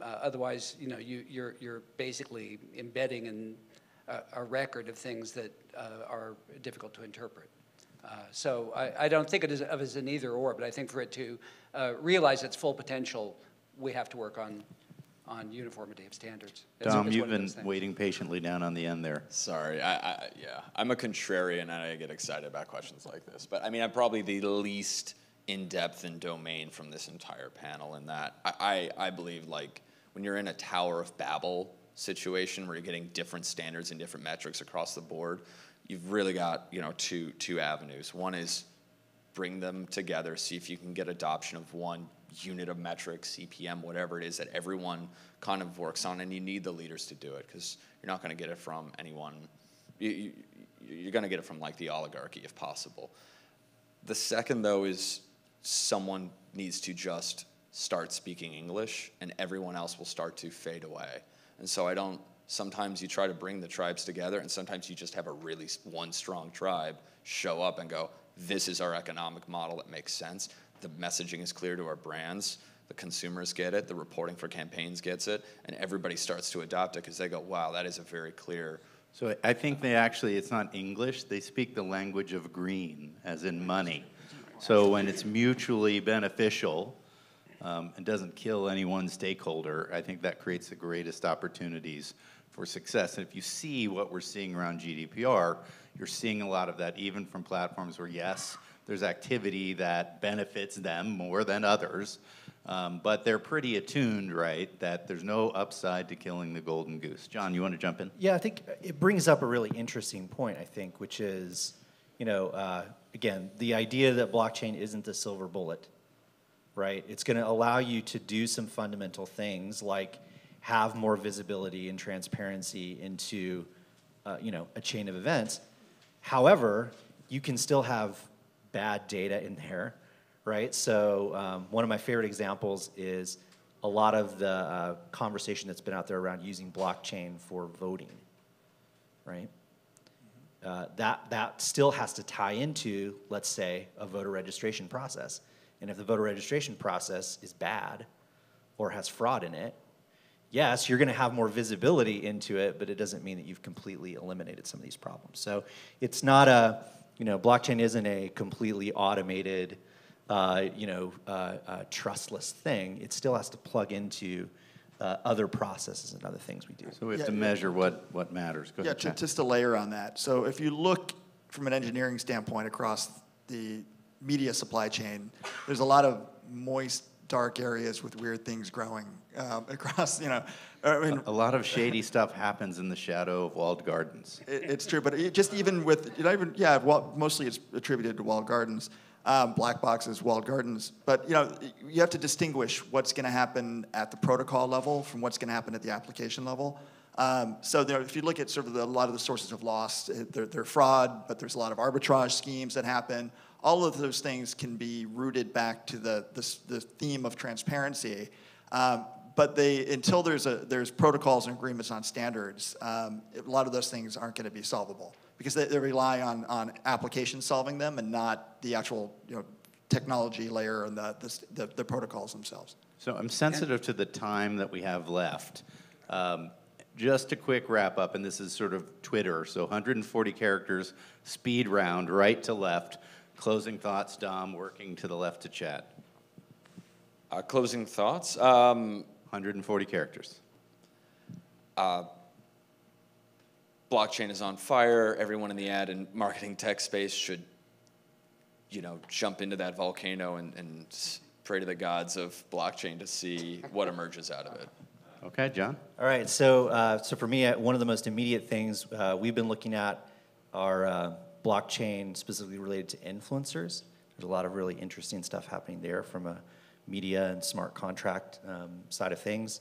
Otherwise, you're basically embedding in a record of things that are difficult to interpret. So I don't think of it as an either or, but I think for it to realize its full potential, we have to work on uniformity of standards. Dom, you've been waiting patiently down on the end there. Sorry, yeah, I'm a contrarian and I get excited about questions like this. But I mean, I'm probably the least in-depth and domain from this entire panel in that I believe, like, when you're in a Tower of Babel situation where you're getting different standards and different metrics across the board, you've really got, two avenues. One is bring them together, see if you can get adoption of one unit of metrics, CPM, whatever it is that everyone kind of works on, and you need the leaders to do it because you're not going to get it from anyone. You're going to get it from, like, the oligarchy if possible. The second, though, is someone needs to just start speaking English and everyone else will start to fade away. And so sometimes you try to bring the tribes together and sometimes you just have a really one strong tribe show up and go, this is our economic model that makes sense. The messaging is clear to our brands. The consumers get it. The reporting for campaigns gets it. And everybody starts to adopt it because they go, wow, that is a very clear. So I think it's not English. They speak the language of green, as in money. So when it's mutually beneficial and doesn't kill any one stakeholder, I think that creates the greatest opportunities for success. And if you see what we're seeing around GDPR, you're seeing a lot of that even from platforms where, yes, there's activity that benefits them more than others, But they're pretty attuned, right, that there's no upside to killing the golden goose. John, you want to jump in? Yeah, I think it brings up a really interesting point, I think, which is, again, the idea that blockchain isn't the silver bullet, right? It's going to allow you to do some fundamental things like have more visibility and transparency into, a chain of events. However, you can still have bad data in there, right? So one of my favorite examples is a lot of the conversation that's been out there around using blockchain for voting, right? That still has to tie into, let's say, a voter registration process. And if the voter registration process is bad or has fraud in it, yes, you're going to have more visibility into it, but it doesn't mean that you've completely eliminated some of these problems. So it's not blockchain isn't a completely automated, trustless thing. It still has to plug into other processes and other things we do. So we have to measure what matters. Go ahead, Chad. Just a layer on that. So if you look from an engineering standpoint across the media supply chain, there's a lot of moist, dark areas with weird things growing across, A lot of shady stuff happens in the shadow of walled gardens. It's true, but even with, mostly it's attributed to walled gardens, black boxes, walled gardens. But, you have to distinguish what's going to happen at the protocol level from what's going to happen at the application level. So if you look at sort of a lot of the sources of loss, they're fraud, but there's a lot of arbitrage schemes that happen. All of those things can be rooted back to the theme of transparency. But until there's protocols and agreements on standards, a lot of those things aren't going to be solvable because they rely on applications solving them and not the actual technology layer and the protocols themselves. So I'm sensitive to the time that we have left. Just a quick wrap up, and this is sort of Twitter, so 140 characters, speed round, right to left. Closing thoughts, Dom, working to the left to Chad. Closing thoughts? 140 characters. Blockchain is on fire. Everyone in the ad and marketing tech space should, jump into that volcano and pray to the gods of blockchain to see what emerges out of it. Okay, John? All right, so for me, one of the most immediate things we've been looking at are blockchain specifically related to influencers. There's a lot of really interesting stuff happening there from a media and smart contract side of things,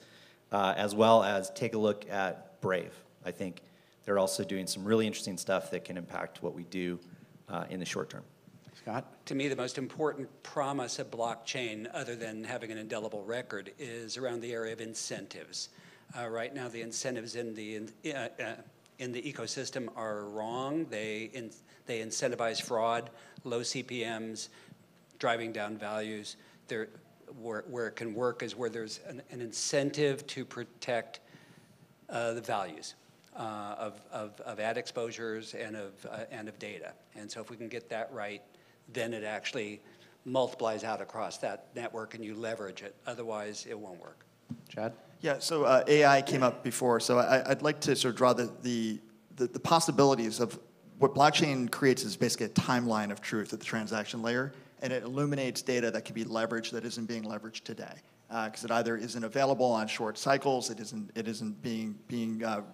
as well as take a look at Brave. I think they're also doing some really interesting stuff that can impact what we do in the short term. Scott? To me, the most important promise of blockchain, other than having an indelible record, is around the area of incentives. Right now, the incentives in the ecosystem are wrong. They incentivize fraud, low CPMs, driving down values. Where it can work is where there's an incentive to protect the values of ad exposures and of data. And so if we can get that right, then it actually multiplies out across that network and you leverage it. Otherwise, it won't work. Chad? Yeah, so AI came up before, so I'd like to sort of draw the possibilities of what blockchain creates is basically a timeline of truth at the transaction layer, and it illuminates data that can be leveraged that isn't being leveraged today. Because it either isn't available on short cycles, it isn't being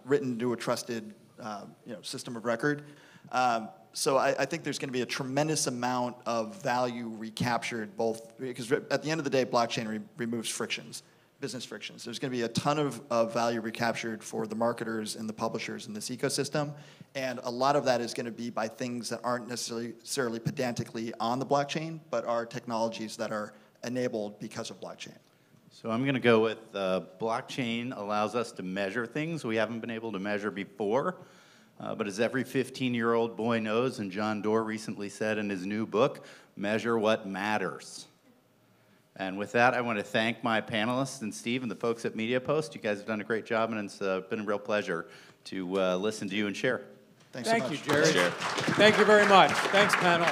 written to a trusted system of record. So I think there's going to be a tremendous amount of value recaptured, both because at the end of the day, blockchain removes frictions, business frictions. There's going to be a ton of value recaptured for the marketers and the publishers in this ecosystem, and a lot of that is going to be by things that aren't necessarily pedantically on the blockchain, but are technologies that are enabled because of blockchain. So I'm going to go with blockchain allows us to measure things we haven't been able to measure before. But as every 15-year-old boy knows, and John Doerr recently said in his new book, measure what matters. And with that, I want to thank my panelists and Steve and the folks at MediaPost. You guys have done a great job, and it's been a real pleasure to listen to you and share. Thanks so much. Thank you, Gerard. Thank you very much. Thanks, panel.